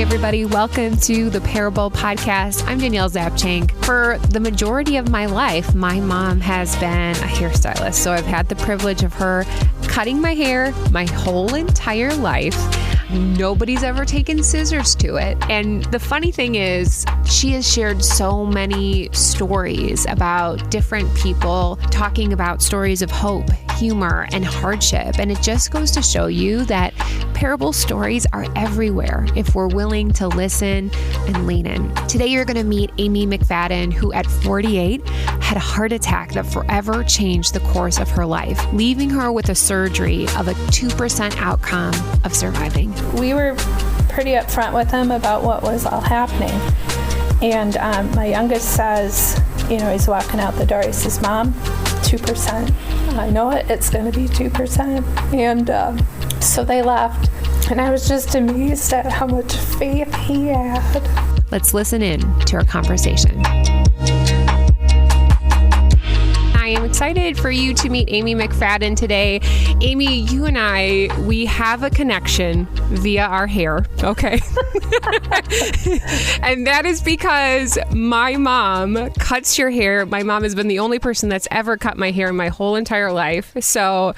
everybody. Welcome to the Parable Podcast. I'm Danielle Zapchenk. For the majority of my life, my mom has been a hairstylist. So I've had the privilege of her cutting my hair my whole entire life. Nobody's ever taken scissors to it. And the funny thing is, she has shared so many stories about different people talking about stories of hope, humor, and hardship. And it just goes to show you that parable stories are everywhere if we're willing to listen and lean in. Today, you're going to meet Amy McFadden, who at 48 had a heart attack that forever changed the course of her life, leaving her with a surgery of a 2% outcome of surviving. We were pretty upfront with him about what was all happening. And my youngest says, he's walking out the door, he says, "Mom, 2%. I know it, it's going to be 2%. And so they left. And I was just amazed at how much faith he had. Let's listen in to our conversation. I am excited for you to meet Amy McFadden today. Amy, you and we have a connection via our hair, okay? And that is because my mom cuts your hair. My mom has been the only person that's ever cut my hair in my whole entire life. So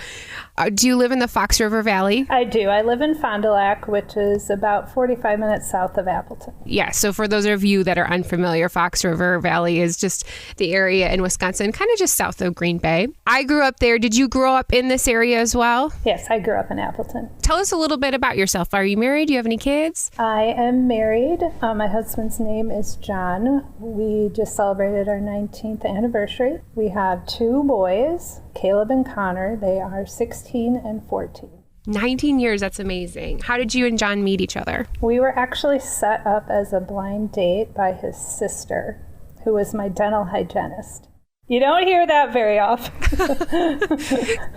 do you live in the Fox River Valley? I do. I live in Fond du Lac, which is about 45 minutes south of Appleton. Yeah. So for those of you that are unfamiliar, Fox River Valley is just the area in Wisconsin, kind of just south of Green Bay. I grew up there. Did you grow up in this area as well? Yes, I grew up in Appleton. Tell us a little bit about yourself. Are you married? Do you have any kids? I am married. My husband's name is John. We just celebrated our 19th anniversary. We have 2 boys, Caleb and Connor. They are 16 and 14. 19 years, that's amazing. How did you and John meet each other? We were actually set up as a blind date by his sister, who was my dental hygienist. You don't hear that very often.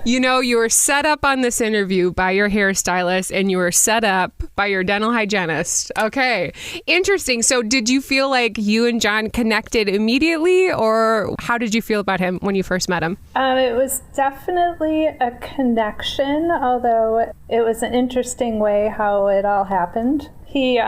You were set up on this interview by your hairstylist and you were set up by your dental hygienist. Okay. Interesting. So did you feel like you and John connected immediately, or how did you feel about him when you first met him? It was definitely a connection, although it was an interesting way how it all happened. He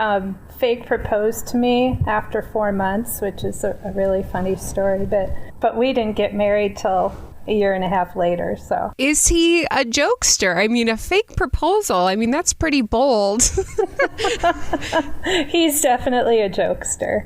fake proposed to me after 4 months, which is a really funny story, but we didn't get married till a year and a half later. So is he a jokester? I mean, a fake proposal. I mean, that's pretty bold. He's definitely a jokester.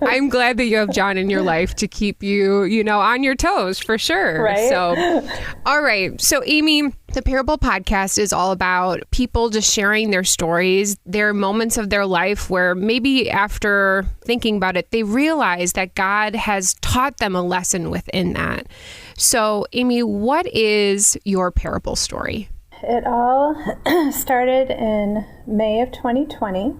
I'm glad that you have John in your life to keep you, on your toes for sure. Right. So, all right. So, Amy, the Parable Podcast is all about people just sharing their stories, their moments of their life where maybe after thinking about it, they realize that God has taught them a lesson within that. So, Amy, what is your parable story? It all started in May of 2020.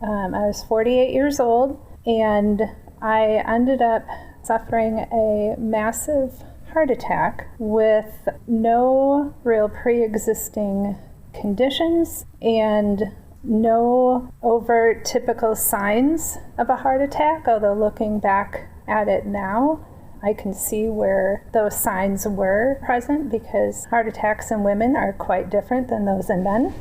I was 48 years old, and I ended up suffering a massive heart attack with no real pre-existing conditions and no overt typical signs of a heart attack, although looking back at it now, I can see where those signs were present because heart attacks in women are quite different than those in men.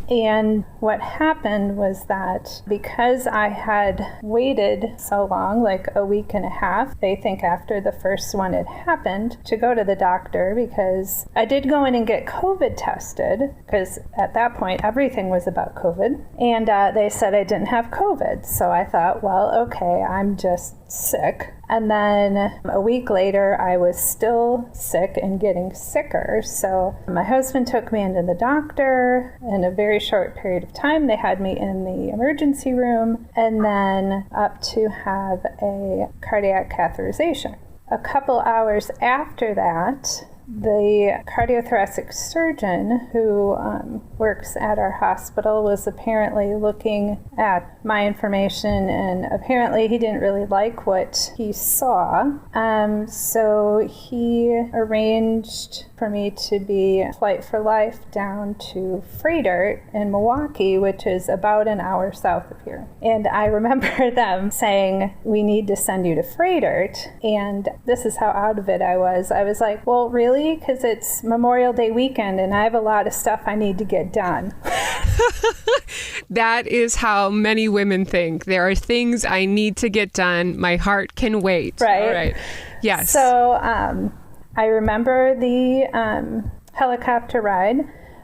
And what happened was that because I had waited so long, like a week and a half, they think after the first one had happened, to go to the doctor, because I did go in and get COVID tested, because at that point everything was about COVID. And they said I didn't have COVID. So I thought, well, okay, I'm just sick. And then a week later, I was still sick and getting sicker. So my husband took me into the doctor. In a very short period of time, they had me in the emergency room and then up to have a cardiac catheterization. A couple hours after that, the cardiothoracic surgeon who works at our hospital was apparently looking at my information, and apparently he didn't really like what he saw. So he arranged for me to be flight for life down to Freighter in Milwaukee, which is about an hour south of here. And I remember them saying, we need to send you to Freighter. And this is how out of it I was. I was like, well, really? Because it's Memorial Day weekend and I have a lot of stuff I need to get done. That is how many women think. There are things I need to get done. My heart can wait. Right. All right. Yes. So I remember the helicopter ride.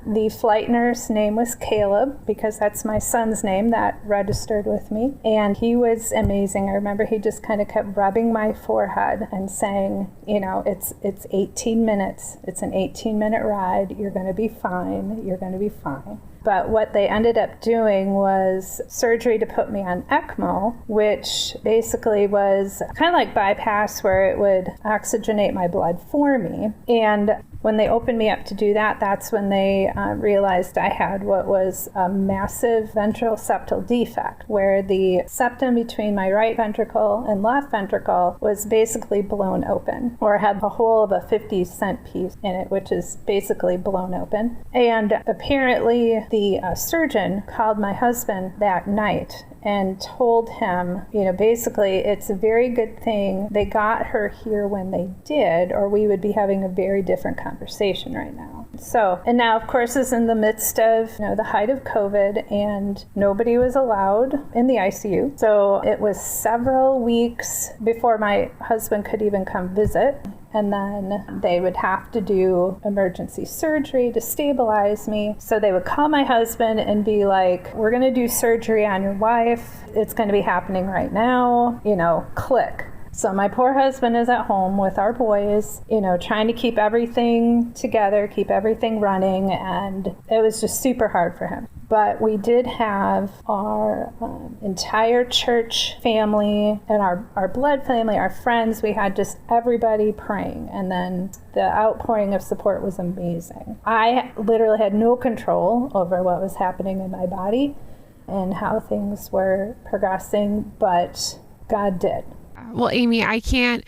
The flight nurse name was Caleb, because that's my son's name that registered with me. And he was amazing. I remember he just kind of kept rubbing my forehead and saying, you know, it's 18 minutes. It's an 18-minute ride. You're going to be fine. You're going to be fine. But what they ended up doing was surgery to put me on ECMO, which basically was kind of like bypass, where it would oxygenate my blood for me. And when they opened me up to do that, that's when they realized I had what was a massive ventral septal defect, where the septum between my right ventricle and left ventricle was basically blown open, or had a hole of a 50-cent piece in it, which is basically blown open. And apparently the surgeon called my husband that night and told him, you know, basically it's a very good thing they got her here when they did, or we would be having a very different conversation right now. So, and now of course it's in the midst of, you know, the height of COVID, and nobody was allowed in the ICU. So it was several weeks before my husband could even come visit. And then they would have to do emergency surgery to stabilize me. So they would call my husband and be like, we're going to do surgery on your wife. It's going to be happening right now. You know, click. So my poor husband is at home with our boys, you know, trying to keep everything together, keep everything running. And it was just super hard for him. But we did have our entire church family and our blood family, our friends. We had just everybody praying. And then the outpouring of support was amazing. I literally had no control over what was happening in my body and how things were progressing, but God did. Well, Amy, I can't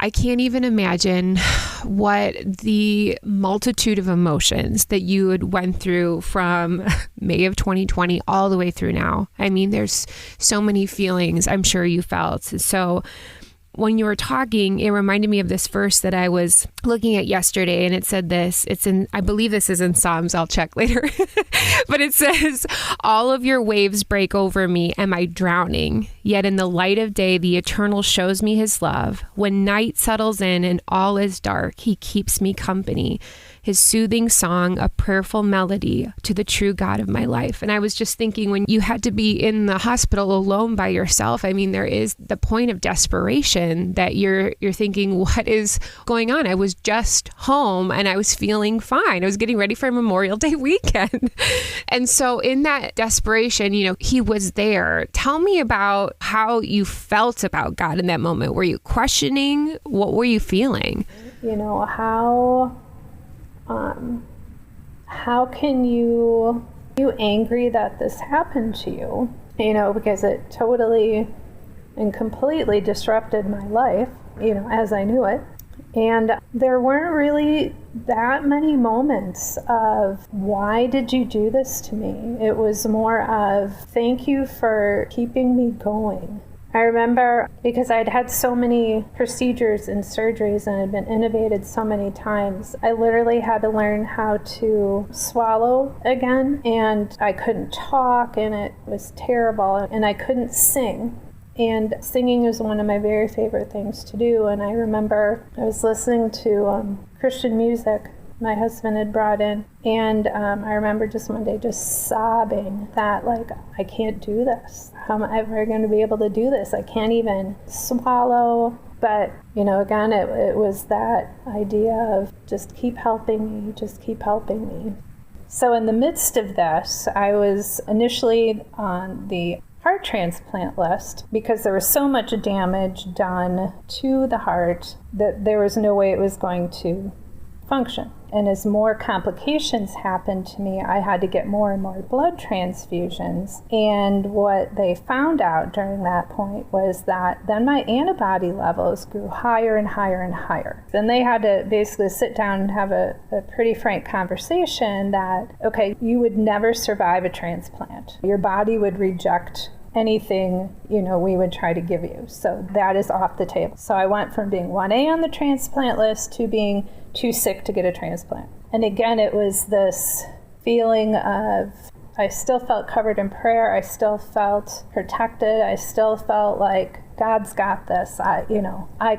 even imagine what the multitude of emotions that you had went through from May of 2020 all the way through now. I mean, there's so many feelings I'm sure you felt. So when you were talking, it reminded me of this verse that I was looking at yesterday, and it said this. I believe this is in Psalms. I'll check later. But it says, all of your waves break over me. Am I drowning? Yet in the light of day, the Eternal shows me his love. When night settles in and all is dark, he keeps me company. His soothing song, a prayerful melody to the true God of my life. And I was just thinking, when you had to be in the hospital alone by yourself, I mean, there is the point of desperation that you're thinking, what is going on? I was just home and I was feeling fine. I was getting ready for Memorial Day weekend. And so in that desperation, you know, he was there. Tell me about how you felt about God in that moment. Were you questioning? What were you feeling? You know, how can you angry that this happened to you? You know, because it totally and completely disrupted my life, you know, as I knew it. And there weren't really that many moments of, why did you do this to me? It was more of, thank you for keeping me going. I remember, because I'd had so many procedures and surgeries and had been intubated so many times, I literally had to learn how to swallow again, and I couldn't talk, and it was terrible, and I couldn't sing. And singing is one of my very favorite things to do. And I remember I was listening to Christian music my husband had brought in. And I remember just one day just sobbing that, like, I can't do this. How am I ever going to be able to do this? I can't even swallow. But, you know, again, it was that idea of just keep helping me, just keep helping me. So in the midst of this, I was initially on the heart transplant list because there was so much damage done to the heart that there was no way it was going to function. And as more complications happened to me, I had to get more and more blood transfusions. And what they found out during that point was that then my antibody levels grew higher and higher and higher. Then they had to basically sit down and have a pretty frank conversation that, okay, you would never survive a transplant. Your body would reject anything, we would try to give you. So that is off the table. So I went from being 1A on the transplant list to being too sick to get a transplant. And again, it was this feeling of, I still felt covered in prayer. I still felt protected. I still felt like God's got this. I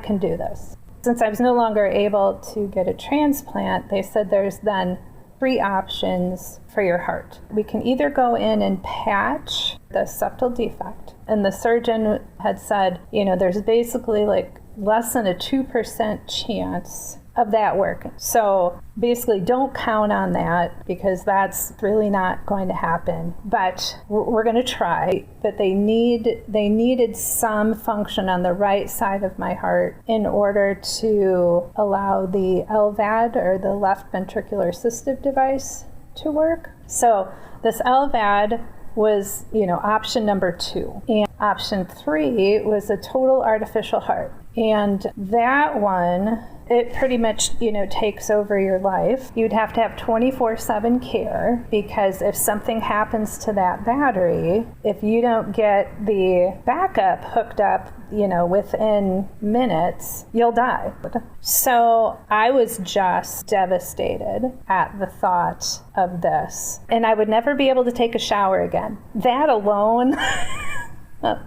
can do this. Since I was no longer able to get a transplant, they said there's then 3 options for your heart. We can either go in and patch the septal defect. And the surgeon had said, there's basically like less than a 2% chance of that working. So basically don't count on that because that's really not going to happen. But we're going to try. But they needed some function on the right side of my heart in order to allow the LVAD, or the left ventricular assistive device, to work. So this LVAD was, option number 2. And option 3 was a total artificial heart. And that one, it pretty much, takes over your life. You'd have to have 24/7 care, because if something happens to that battery, if you don't get the backup hooked up, within minutes, you'll die. So I was just devastated at the thought of this. And I would never be able to take a shower again. That alone...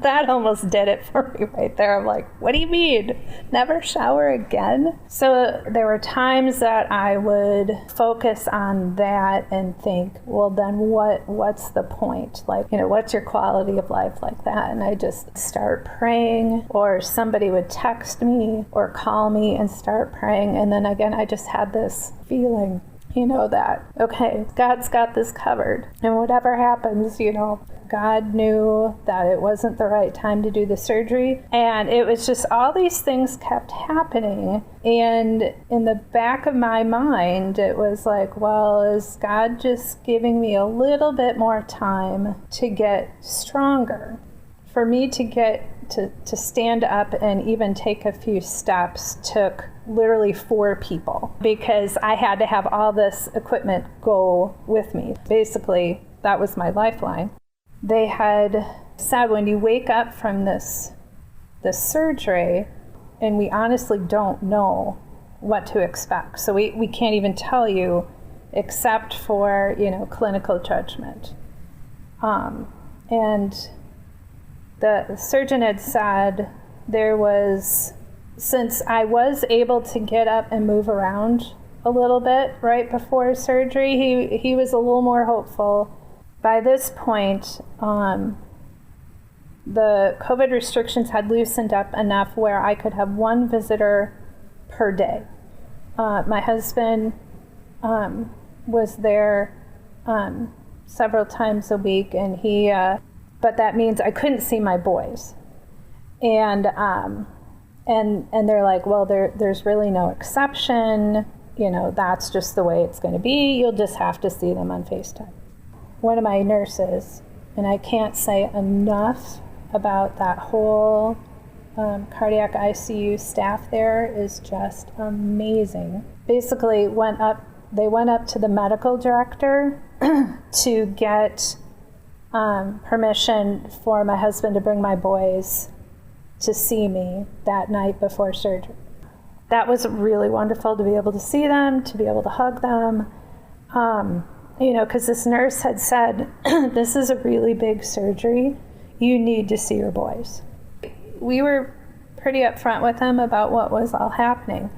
That almost did it for me right there. I'm like, what do you mean? Never shower again? So there were times that I would focus on that and think, well, then what's the point? Like, what's your quality of life like that? And I just start praying, or somebody would text me or call me and start praying. And then again, I just had this feeling, that, okay, God's got this covered. And whatever happens, God knew that it wasn't the right time to do the surgery. And it was just all these things kept happening. And in the back of my mind, it was like, well, is God just giving me a little bit more time to get stronger? For me to get to stand up and even take a few steps took literally 4 people, because I had to have all this equipment go with me. Basically, that was my lifeline. They had said, when you wake up from this surgery, and we honestly don't know what to expect. So we can't even tell you except for, clinical judgment. And the surgeon had said there was, since I was able to get up and move around a little bit right before surgery, he was a little more hopeful. By this point, the COVID restrictions had loosened up enough where I could have 1 visitor per day. My husband was there several times a week, and but that means I couldn't see my boys. And they're like, well, there's really no exception. That's just the way it's going to be. You'll just have to see them on FaceTime. One of my nurses, and I can't say enough about that whole cardiac ICU staff there, is just amazing. Basically, they went up to the medical director to get permission for my husband to bring my boys to see me that night before surgery. That was really wonderful, to be able to see them, to be able to hug them. Because this nurse had said, this is a really big surgery. You need to see your boys. We were pretty upfront with them about what was all happening.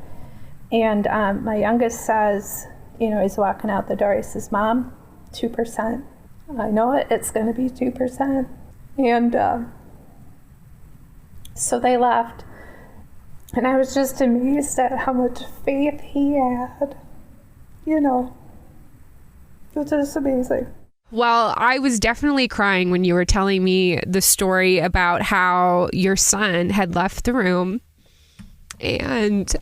And my youngest says, he's walking out the door, he says, Mom, 2%. I know it's going to be 2%. And so they left. And I was just amazed at how much faith he had. It's just amazing. Well, I was definitely crying when you were telling me the story about how your son had left the room. And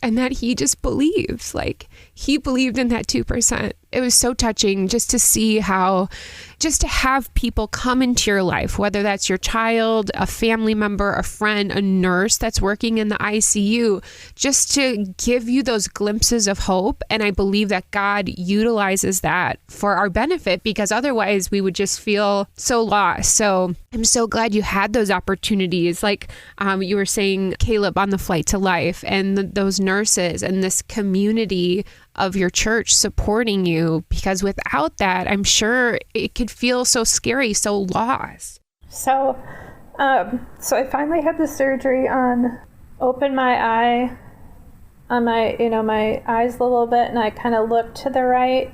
and that he just believes. Like, he believed in that 2%. It was so touching just to see how, just to have people come into your life, whether that's your child, a family member, a friend, a nurse that's working in the ICU, just to give you those glimpses of hope. And I believe that God utilizes that for our benefit, because otherwise we would just feel so lost. So I'm so glad you had those opportunities. Like you were saying, Caleb, on the flight to life, and those nurses and this community of your church supporting you, because without that, I'm sure it could feel so scary, so lost. So I finally had the surgery opened my eye on my eyes a little bit, and I kind of looked to the right,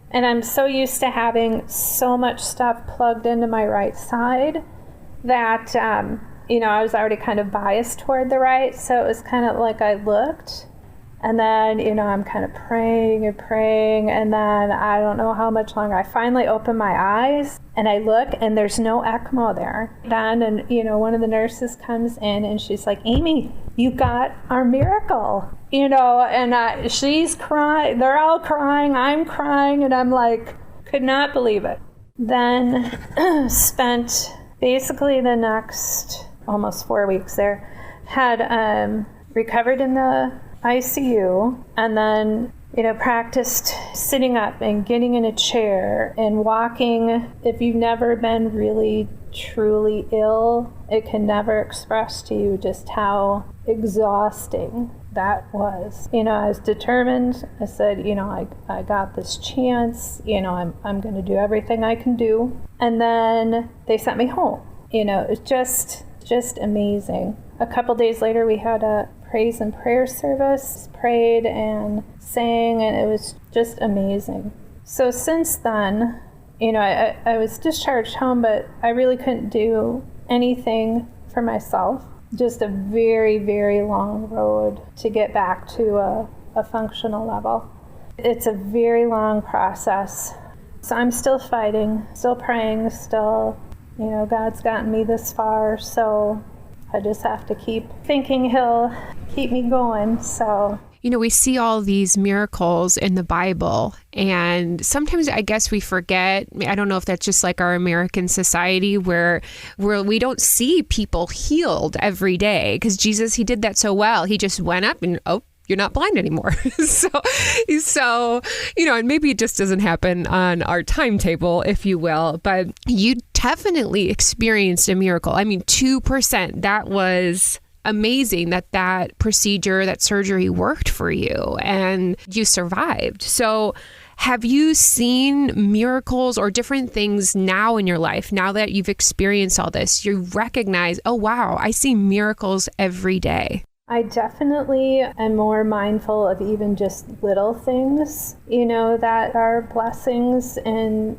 and I'm so used to having so much stuff plugged into my right side that, I was already kind of biased toward the right. So it was kind of like I looked, and then, I'm kind of praying, and then I don't know how much longer. I finally open my eyes, and I look, and there's no ECMO there. And one of the nurses comes in, and she's like, "Amy, you got our miracle." And she's crying. They're all crying. I'm crying, and I'm like, could not believe it. Then spent basically the next almost 4 weeks there, had recovered in the ICU, and then practiced sitting up and getting in a chair and walking. If you've never been really truly ill, it can never express to you just how exhausting that was. I was determined. I said, I got this chance. I'm going to do everything I can do. And then they sent me home. It's just amazing. A couple days later, we had a praise and prayer service, prayed and sang, and it was just amazing. So since then, I was discharged home, but I really couldn't do anything for myself. Just a very, very long road to get back to a functional level. It's a very long process. So I'm still fighting, still praying, still, God's gotten me this far, so I just have to keep thinking He'll keep me going. So, we see all these miracles in the Bible, and sometimes I guess we forget. I don't know if that's just like our American society where we don't see people healed every day, because Jesus, he did that so well. He just went up and, you're not blind anymore. so, and maybe it just doesn't happen on our timetable, if you will, but you definitely experienced a miracle. 2%, that was amazing that procedure, that surgery worked for you and you survived. So have you seen miracles or different things now in your life, now that you've experienced all this? You recognize, oh, wow, I see miracles every day. I definitely am more mindful of even just little things, that are blessings and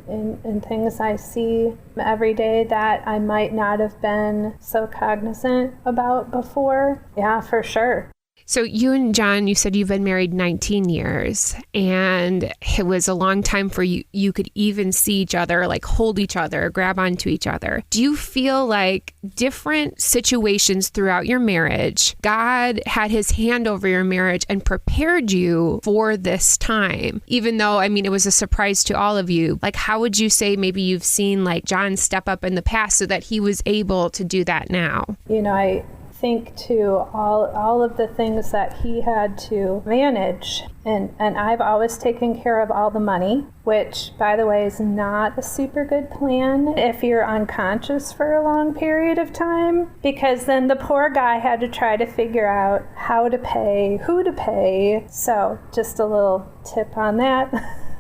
things I see every day that I might not have been so cognizant about before. Yeah, for sure. So you and John, you said you've been married 19 years, and it was a long time for you. You could even see each other, like hold each other, grab onto each other. Do you feel like different situations throughout your marriage, God had his hand over your marriage and prepared you for this time, even though, it was a surprise to all of you? Like, how would you say maybe you've seen like John step up in the past so that he was able to do that now? I think to all of the things that he had to manage, and I've always taken care of all the money, which, by the way, is not a super good plan if you're unconscious for a long period of time, because then the poor guy had to try to figure out how to pay, who to pay. So just a little tip on that.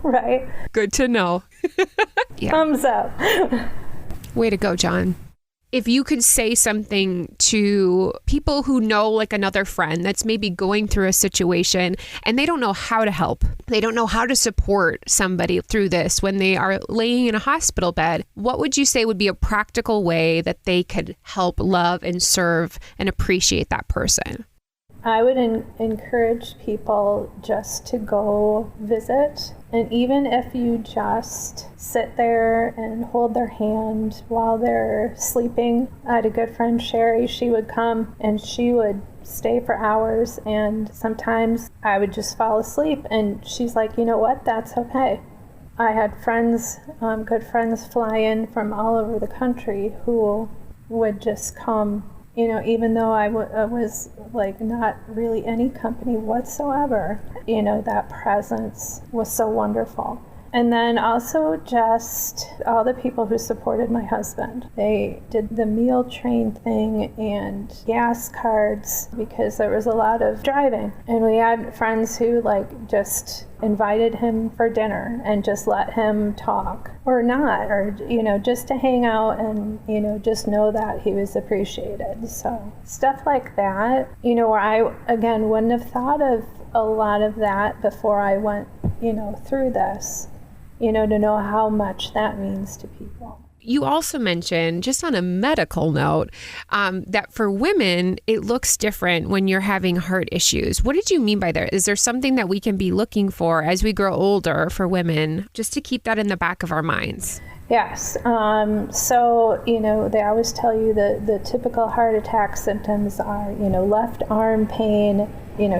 Right? Good to know. Yeah. Thumbs up. Way to go, John. If you could say something to people who know like another friend that's maybe going through a situation and they don't know how to help, they don't know how to support somebody through this when they are laying in a hospital bed, what would you say would be a practical way that they could help love and serve and appreciate that person? I would encourage people just to go visit. And even if you just sit there and hold their hand while they're sleeping. I had a good friend, Sherry. She would come and she would stay for hours, and sometimes I would just fall asleep. And she's like, you know what, that's okay. I had friends, good friends, fly in from all over the country who would just come, even though I was like not really any company whatsoever. That presence was so wonderful. And then also just all the people who supported my husband. They did the meal train thing and gas cards because there was a lot of driving. And we had friends who just invited him for dinner and just let him talk or not, or, just to hang out and, just know that he was appreciated. So stuff like that, where I, again, wouldn't have thought of a lot of that before I went, through this. To know how much that means to people. You also mentioned, just on a medical note, that for women, it looks different when you're having heart issues. What did you mean by that? Is there something that we can be looking for as we grow older for women, just to keep that in the back of our minds? Yes. So, they always tell you the typical heart attack symptoms are, left arm pain,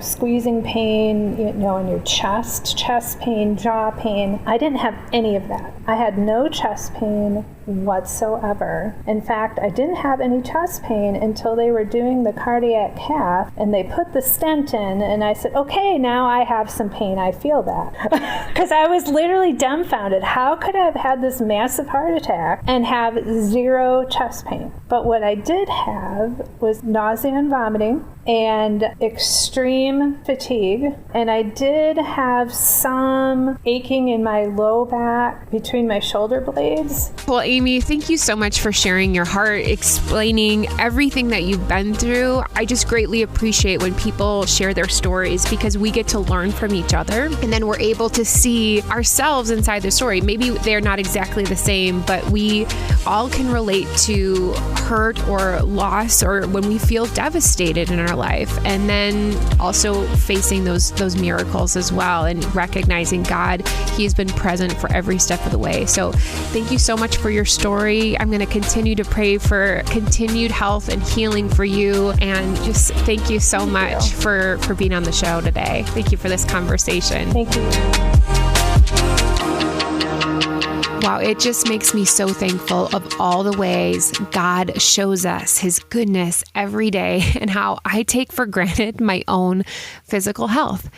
squeezing pain, in your chest pain, jaw pain. I didn't have any of that. I had no chest pain whatsoever. In fact, I didn't have any chest pain until they were doing the cardiac cath and they put the stent in, and I said, okay, now I have some pain. I feel that. Because I was literally dumbfounded. How could I have had this massive heart attack and have zero chest pain? But what I did have was nausea and vomiting and extreme fatigue. And I did have some aching in my low back between my shoulder blades. Well, Amy, thank you so much for sharing your heart, explaining everything that you've been through. I just greatly appreciate when people share their stories because we get to learn from each other and then we're able to see ourselves inside the story. Maybe they're not exactly the same, but we all can relate to hurt or loss or when we feel devastated in our life. And then also facing those miracles as well and recognizing God, He's been present for every step of the way. So thank you so much for your story. I'm going to continue to pray for continued health and healing for you. And just thank you so much for being on the show today. Thank you for this conversation. Thank you. Wow, it just makes me so thankful of all the ways God shows us His goodness every day and how I take for granted my own physical health.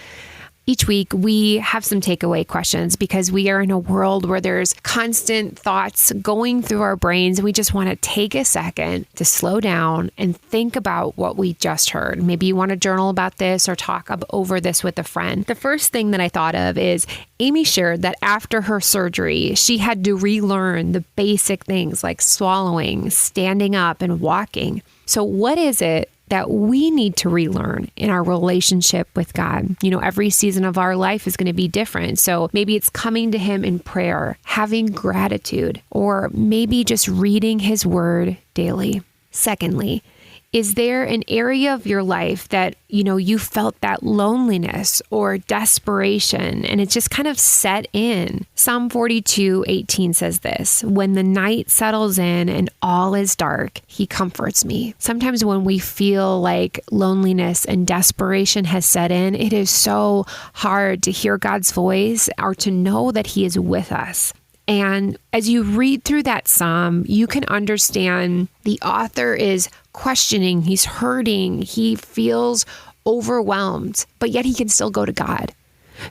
Each week, we have some takeaway questions because we are in a world where there's constant thoughts going through our brains. And we just want to take a second to slow down and think about what we just heard. Maybe you want to journal about this or talk over this with a friend. The first thing that I thought of is Amy shared that after her surgery, she had to relearn the basic things like swallowing, standing up, and walking. So what is it that we need to relearn in our relationship with God? Every season of our life is going to be different. So maybe it's coming to Him in prayer, having gratitude, or maybe just reading His word daily. Secondly, is there an area of your life that, you felt that loneliness or desperation and it just kind of set in? Psalm 42:18 says this, "When the night settles in and all is dark, He comforts me." Sometimes when we feel like loneliness and desperation has set in, it is so hard to hear God's voice or to know that He is with us. And as you read through that psalm, you can understand the author is questioning, he's hurting, he feels overwhelmed, but yet he can still go to God.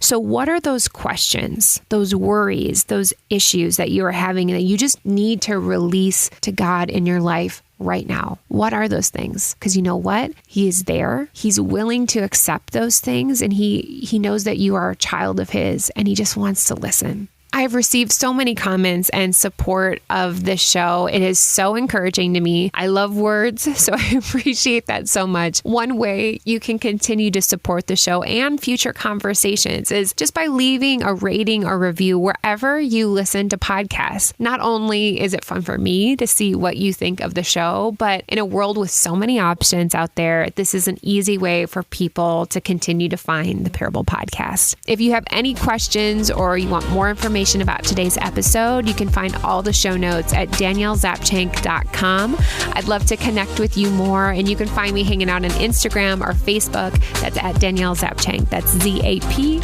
So what are those questions, those worries, those issues that you are having and that you just need to release to God in your life right now? What are those things? Because you know what? He is there. He's willing to accept those things, and he knows that you are a child of His, and He just wants to listen. I've received so many comments and support of this show. It is so encouraging to me. I love words, so I appreciate that so much. One way you can continue to support the show and future conversations is just by leaving a rating or review wherever you listen to podcasts. Not only is it fun for me to see what you think of the show, but in a world with so many options out there, this is an easy way for people to continue to find the Parable Podcast. If you have any questions or you want more information information about today's episode. You can find all the show notes at daniellezapchenk.com. I'd love to connect with you more, and you can find me hanging out on Instagram or Facebook. That's at Danielle Zapchenk. That's Zapchenk.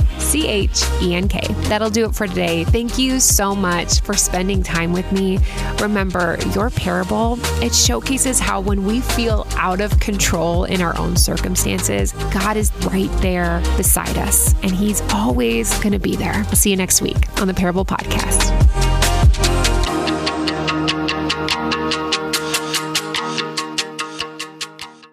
That'll do it for today. Thank you so much for spending time with me. Remember, your parable, it showcases how when we feel out of control in our own circumstances, God is right there beside us, and He's always going to be there. I'll see you next week on the Parable Podcast.